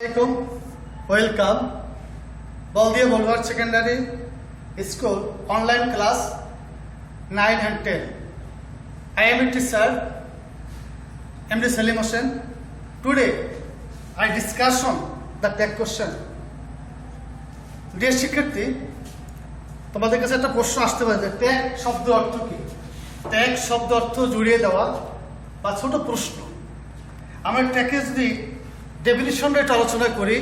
Assalamualaikum. Welcome. Baldia Boulevard Secondary School online class 9 and 10. I am a teacher, MD Salim Hossain. Today I discuss on the tag question. Dear শিক্ষার্থী, তোমাদের কাছে একটা প্রশ্ন আসতে পারে যে ট্যাগ শব্দ অর্থ কি? ট্যাগ শব্দ অর্থ জুড়িয়ে দেওয়া বা ছোট প্রশ্ন। আমরা ট্যাগে যদি ডেফিনিশন রেট আলোচনা করি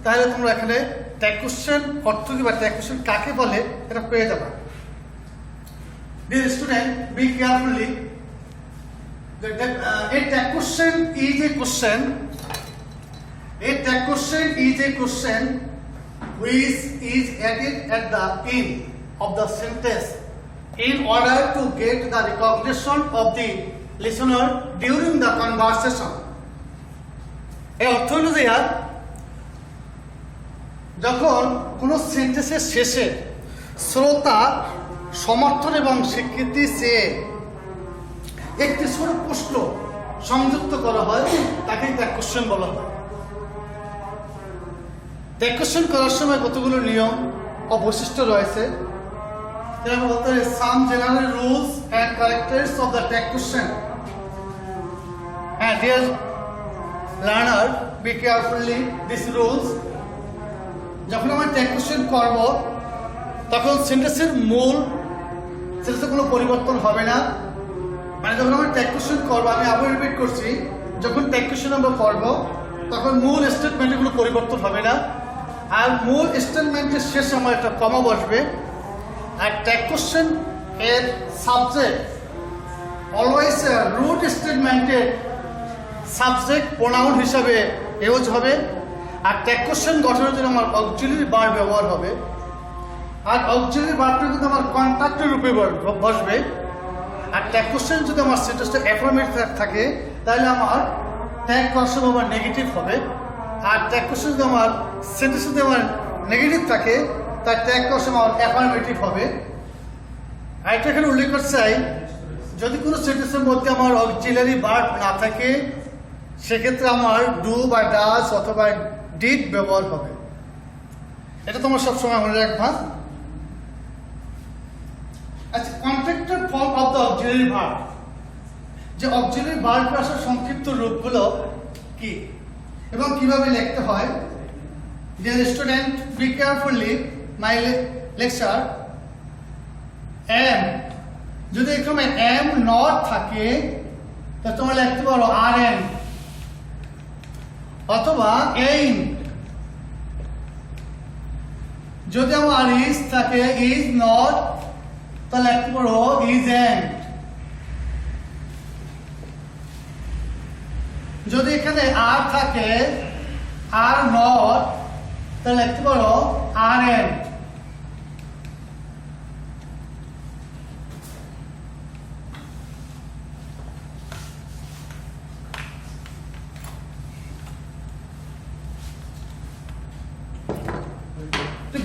তাহলে তোমরা এখানে ট্যাগ কোশ্চেন অর্থ কি বা ট্যাগ কোশ্চেন কাকে বলে এটা পেয়ে যাবে। Dear student, be carefully. A tag question is a question. A tag question is a question which is added at the end of the sentence in order to get the recognition of the listener during the conversation. এই অর্থ হলো যে যখন কোনো সেন্টেন্সের শেষে শ্রোতা সমর্থন এবং স্বীকৃতি চেয়ে একটি ছোট প্রশ্ন সংযুক্ত করা হয় তাকে ট্যাগ কোশ্চেন বলা হয়। ট্যাগ কোশ্চেন করার সময় কতগুলো নিয়ম ও বৈশিষ্ট্য রয়েছে। যেমন বলতে হয় some general rules and characteristics of the tag question. হ্যাঁ, dear learner, be carefully this rules. যখন আমরা ট্যাগ কোশ্চেন করব তখন সেন্টেন্সের মূল সেন্টেন্সে কোনো পরিবর্তন হবে না। মানে যখন আমরা ট্যাগ কোশ্চেন করবো, আমি আবার রিপিট করছি, যখন ট্যাগ কোশ্চেন আমরা করব তখন মূল স্টেটমেন্টে কোনো পরিবর্তন হবে না। আর মূল স্টেটমেন্টের শেষে আমার একটা কমা বসবে। আর ট্যাগ কোশ্চেন এর সাবজেক্ট অলওয়েজ রুট স্টেটমেন্টের সাবজেক্ট প্রোনাউন হিসাবে ইউজ হবে। আর ট্যাগ কোশ্চেন গঠনের জন্য আমার অক্সিলারি ভার্ব ব্যবহার হবে। আর অক্সিলারি ভার্বটা কিন্তু আমার কন্ট্রাক্টের রূপে বসবে। আর ট্যাগ কোশ্চেন যদি আমার সেন্টেন্সটা অ্যাফার্মেটিভ থাকে তাহলে আমার ট্যাগ কোশ্চেন আমার নেগেটিভ হবে। আর ট্যাগ কোশ্চেন যদি আমার সেন্টেন্স যদি আমার নেগেটিভ থাকে তার ট্যাগ কোশ্চেন আমার অ্যাফার্মেটিভ হবে। আর এটা এখানে উল্লেখ করতে চাই, যদি কোনো সেন্টেন্সের মধ্যে আমার অক্সিলারি ভার্ব না থাকে সেক্ষেত্রে আমার ডু বা ডাজ অথবা ডিড ব্যবহার হবে। এটা তোমরা সবসময় মনে রাখবা। আচ্ছা, contracted form of the auxiliary verb, যে অক্সিলারি ভার্ব আসার সংক্ষিপ্ত রূপগুলো কি এবং কিভাবে লিখতে হয়। Dear student, be carefully my lecture. Am, যদি এখানে এম নট থাকে তা তোমরা লিখতে পারো আর এম অথবা এইম। যদি আমার ইজ থাকে, ইজ নট, তাহলে লিখতে পারো ইজ এন্ড। যদি এখানে আর থাকে, আর নট, তাহলে লিখতে পারো আর এন্ড।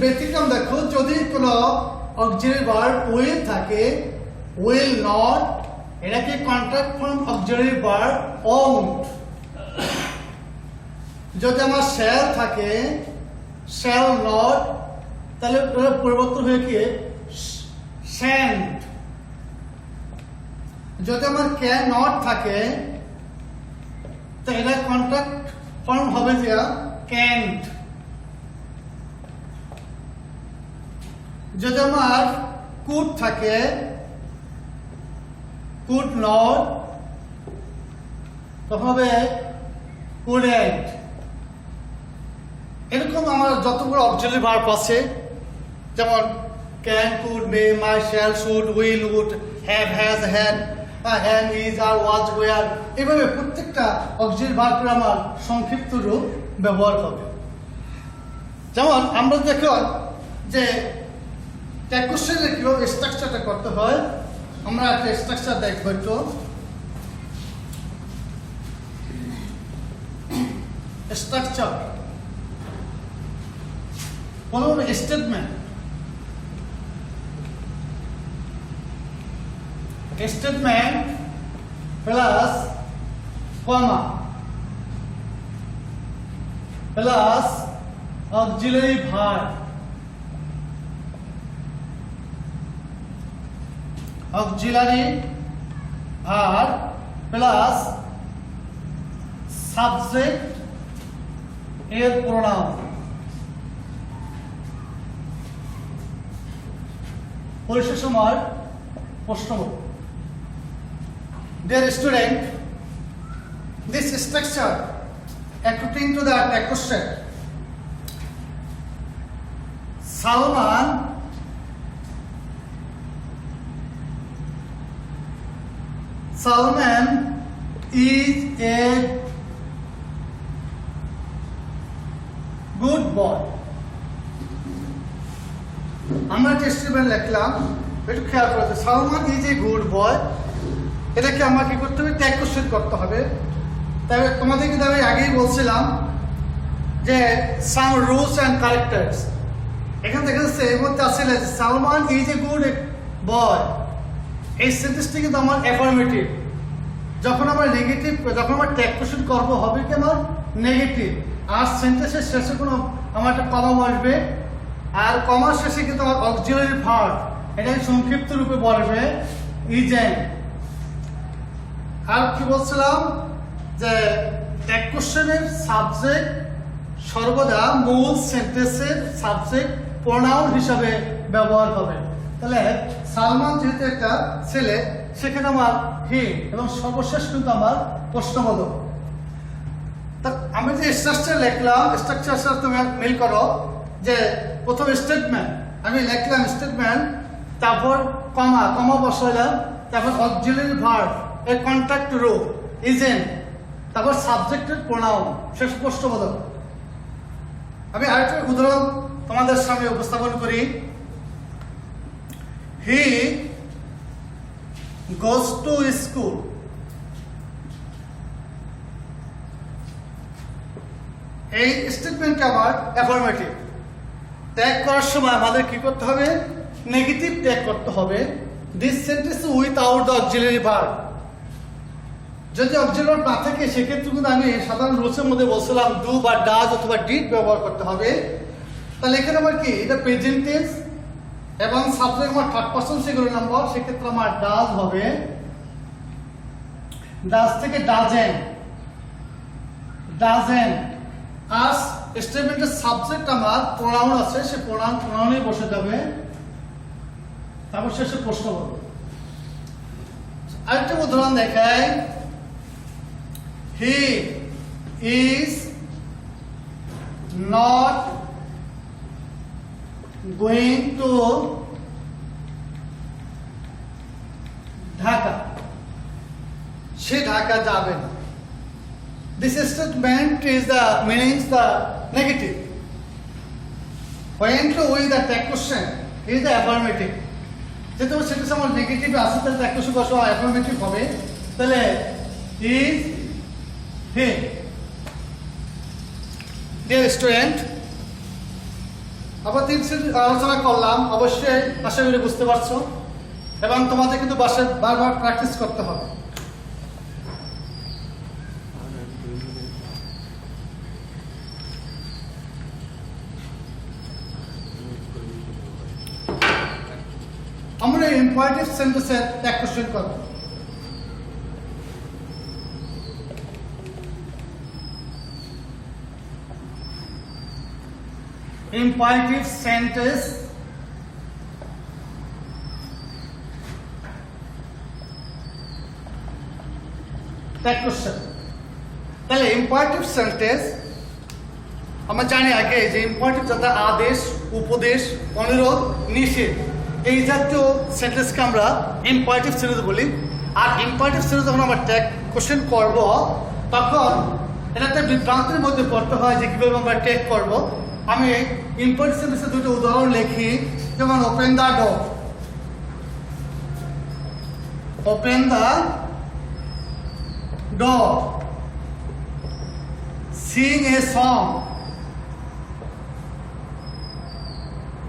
ব্যতিক্রম দেখো, যদি কোনো অক্সিলারি ভার্ব উইল থাকে, উইল নট, এটাকে contract form auxiliary verb won't. যদি আমার শ্যাল থাকে, শ্যাল নট, তাহলে পরিবর্তন হয়ে কি শ্যান্ট। যদি আমার ক্যান নট থাকে তো এটা কন্ট্রাক্ট ফর্ম হবে যে ক্যান্ট। যদি আমার কুড থাকে, কুড নট, তখন হবে কুডেন্ট। এরকম আমার যতগুলো অক্সিলারি ভার্ব আছে, যেমন can, could, may, might, shall, should, will, would, have, has, had, হ্যান, ইজ, আর, ওয়াজ, ওয়ার, এভাবে প্রত্যেকটা অক্সিলারি ভার্বের আমার সংক্ষিপ্ত রূপ ব্যবহার হবে। যেমন আমরা দেখো যে ট্যাগ কোশ্চেনের কিভাবে স্ট্রাকচারটা করতে হয়, আমরা একটা স্ট্রাকচার দেখবো একটু। স্ট্রাকচার বলো স্টেটমেন্ট। স্টেটমেন্ট প্লাস কমা plus auxiliary verb, auxiliary verb plus subject এর প্রোনাউন। পরীক্ষার সময় প্রশ্ন হবে, Dear student, this structure according to the question, Salman is a good boy. আমরা টেস্টমেন্ট লিখলাম, একটু খেয়াল করতে, Salman is a good boy, এটাকে আমাকে করতে হবে, ট্যাগ কোশ্চেন করতে হবে। তবে তোমাদের কিন্তু আমি আগেই বলছিলাম যে সাম রুলস অ্যান্ড ক্যারেক্টার্স, এখান থেকে এর মধ্যে আসলে Salman is a good boy, এই সেন্টেন্সটি কিন্তু আমার অ্যাফার্মেটিভ। যখন আমরা নেগেটিভ, যখন আমরা ট্যাগ কোশ্চেন করবো হবে কি আমার নেগেটিভ, আর সেন্টেন্সের শেষে কোনো আমার একটা কমা আসবে, আর কমার শেষে কিন্তু আমার অক্সিলারি ভার্ব, এটাকে সংক্ষিপ্ত রূপে বলবে ইজেন। আর কি বলছিলাম যে ট্যাগ কোশ্চেনের সাবজেক্ট সর্বদা মূল সেন্টেন্সের সাবজেক্ট প্রোনাউন হিসাবে ব্যবহার হবে। তাহলে সালমান যেহেতু একটা ছেলে, সেখানে আমার হি, এবং সর্বশেষ কিন্তু আমার প্রশ্নবোধক। তা আমি যে স্ট্রাকচার লিখলাম, স্ট্রাকচার সাথে তুমি মিল করো যে প্রথম স্টেটমেন্ট আমি লিখলাম স্টেটমেন্ট, তারপর কমা, কমা বসাইলাম, তারপর অক্সিলারি ভার্ব এর কন্ট্রাক্ট রূপ ইজেন্ট, তারপর সাবজেক্টের প্রোনাউন, শেষ প্রশ্নবোধক। আমি আরেকটা উদাহরণ তোমাদের সামনে উপস্থাপন করি। হি গোজ টু স্কুল। এই স্টেটমেন্টটা আমার অ্যাফার্মেটিভ। ট্যাগ করার সময় আমাদের কি করতে হবে? নেগেটিভ ট্যাগ করতে হবে। This sentence without the auxiliary verb. যদি অক্সিলারি না থাকে সেক্ষেত্রে কিন্তু আমি সাধারণ রুলসের মধ্যে বলছিলাম ডু বা ডাজ অথবা ডিড ব্যবহার করতে হবে। তাহলে এখানে আমার কি, এটা প্রেজেন্ট টেন্স এবং সাবজেক্ট আমার থার্ড পারসন সিঙ্গুলার নাম্বার, সেক্ষেত্রে আমার ডাজ হবে। ডাজ থেকে ডাজেন্ট, ডাজেন্ট। আর স্টেটমেন্টের সাবজেক্ট আমার প্রোনাউন আছে, সে প্রোনাউনে বসে যাবে, তারপর শেষে প্রশ্ন করবে। আরেকটা উদাহরণ দেখাই। He is not going to Dhaka. সে ঢাকা যাবে না। This statement is the meanings the negative. When to with the tag question is the affirmative. যেহেতু সেটা আমার নেগেটিভ আছে, তাহলে tag question বসা affirmative হবে। তাহলে is he। Dear student, আবার 3 সেট আলোচনা করলাম, অবশ্যই আশা করি বুঝতে পারছো, এবং তোমাদের কিন্তু বাসায় বারবার প্র্যাকটিস করতে হবে। আমরা ইম্পারেটিভ সেন্টেন্সের ট্যাগ কোশ্চেন করব। Imperative sentence tag question. তাহলে ইম্পারেটিভ সেন্টেন্স আমরা জানি আগে যে ইম্পারেটিভ যাতে আদেশ, উপদেশ, অনুরোধ, নিষেধ, এই জাতীয় সেন্টেন্সকে আমরা ইম্পারেটিভ সেন্টেন্স বলি। আর ইম্পারেটিভ সেন্টেন্স যখন আমরা ট্যাগ কোশ্চেন করব, তখন এটাতে বিভ্রান্তির মধ্যে পড়তে হয় যে কীভাবে আমরা ট্যাগ করব। আমি ইম্পারেটিভ সেন্টেন্সের দুটো উদাহরণ লিখি, যেমন open the door, open the door, Singh a song,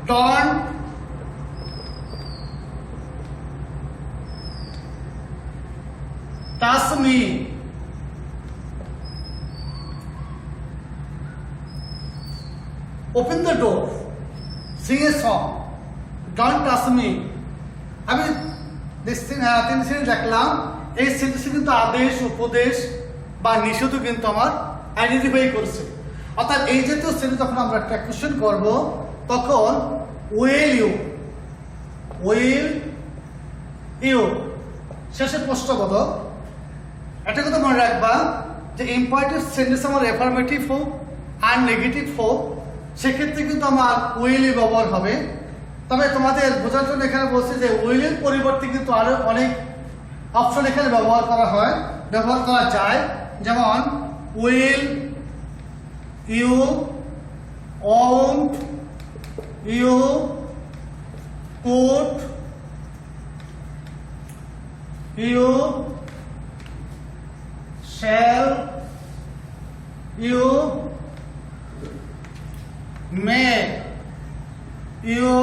don't touch me, open the door, Singh a song, don't touch me. আমি তিন সেন্টেন্স দেখলাম, এই সেন্টেন্সে কিন্তু আদেশ, উপদেশ বা নিষেধও কিন্তু আমার আইডেন্টিফাই করছে। অর্থাৎ এই জাতীয় সেন্টেন্স যখন আমরা একটা কোশ্চেন করবো তখন উইল ইউ শেষে প্রশ্নবোধক। একটা কথা মনে রাখবা যে ইম্পারেটিভ সেন্টেন্স আমার অ্যাফার্মেটিভ হোক আর নেগেটিভ হোক, সেক্ষেত্রে কিন্তু আমার উইল ইউ ব্যবহার হবে। তবে তোমাদের বোঝার জন্য এখানে বলছি যে উইলের পরিবর্তে কিন্তু আরো অনেক অপশন এখানে ব্যবহার করা যায়। যেমন will you, won't you, could you, shall you, may you,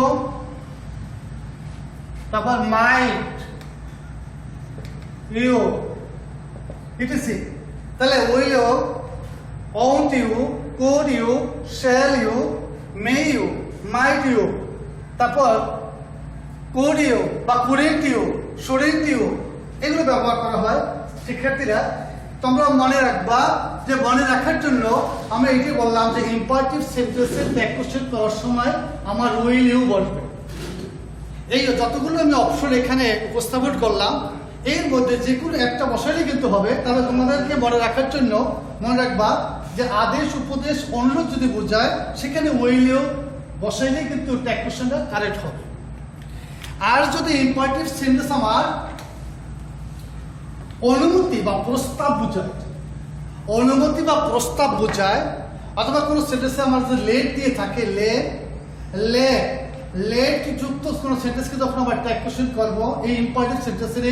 তারপর might you, etc. তাহলে will you, won't you, could you, shall you, may you, might you, তারপর could you বা couldn't you, shouldn't you, এগুলো ব্যবহার করা হয়। শিক্ষার্থীরা তোমরা মনে রাখবা যে মনে রাখার জন্য আমরা এটি বললাম যে ইম্পারেটিভ সেন্টেন্সের ব্যাক কোশ্চেন করার সময় আমার উইল ইউ বসবে। এই যতগুলো আমি অপশন এখানে উপস্থাপন করলাম এর মধ্যে যে কোনো একটা বসালেই কিন্তু হবে। তাহলে তোমাদেরকে মনে রাখার জন্য মনে রাখবা যে আদেশ, উপদেশ, অনুরোধ যদি বোঝায় সেখানে উইল ইউ বসাইলেই কিন্তু ট্যাগ কোশ্চেনটা কারেক্ট হবে। আর যদি ইম্পারেটিভ সেন্টেন্স আমার অনুমতি বা প্রস্তাব বোঝায়, অথবা কোনো সেন্টেন্সে আমার যদি লেট দিয়ে থাকে, লেট যুক্ত কোনো সেন্টেন্সকে যখন আমরা ট্যাগ কোশ্চেন করবো এই ইম্পারেটিভ সেন্টেন্সের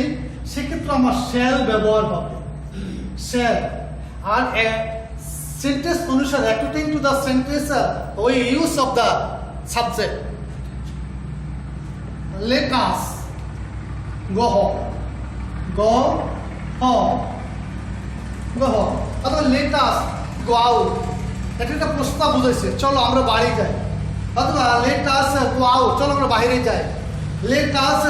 সেক্ষেত্রে আমার শ্যাল ব্যবহার হবে, শ্যাল। আর সেন্টেন্স অনুসারে অ্যাকর্ডিং টু দ্য সেন্টেন্স ওই use of the subject, let us go home, অথবা লেট আস গো আউট, এটা একটা প্রস্তাব বুঝাইছে, চলো আমরা বাড়ি যাই। অথবা লেট আস গো আউট, চলো আমরা বাইরে যাই। Let us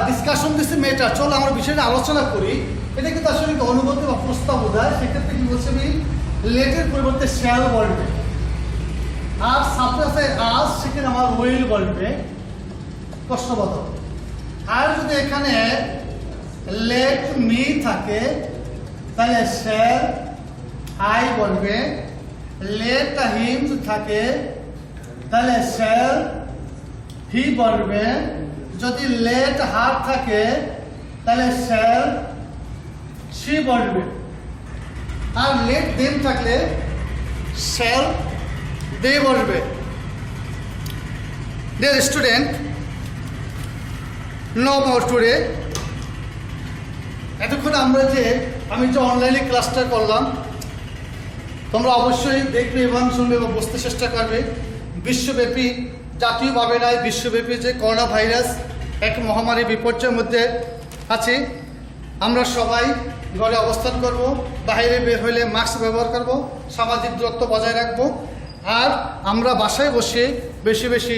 discussion this matter, চলো আমরা বিষয়টা আলোচনা করি। এটা কিন্তু আসলে অনুমতি বা প্রস্তাব বোঝায়। সেক্ষেত্রে কি বলছে আমি লেটের পরিবর্তে শ্যাল বলবে। আর সাবজেক্টে আস, সেখানে আমার উইল বলবে প্রশ্নবোধক। আর যদি এখানে লেট মি থাকে তাহলে শ্যাল আই বলবে। লেট হিম থাকে তাহলে শ্যাল হি বলবে। যদি লেট হার থাকে তাহলে শ্যাল সি বলবে। আর লেট দেম থাকলে শ্যাল দে বলবে। Dear student, no more today. এতক্ষণ আমি যে অনলাইনে ক্লাসটা করলাম তোমরা অবশ্যই দেখবে এবং শুনবে এবং বুঝতে চেষ্টা করবে। বিশ্বব্যাপী, জাতীয়ভাবে নয়, বিশ্বব্যাপী যে করোনা ভাইরাস এক মহামারী বিপর্যয়ের মধ্যে আছে। আমরা সবাই ঘরে অবস্থান করব, বাইরে বের হলে মাস্ক ব্যবহার করব, সামাজিক দূরত্ব বজায় রাখবো। আর আমরা বাসায় বসে বেশি বেশি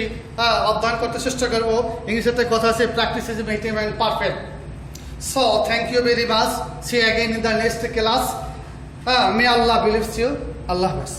অধ্যয়ন করতে চেষ্টা করবো। ইংলিশে কথা আছে, practice is making man perfect. So thank you very much. See you again in the next class. May Allah bless you. Allah bless.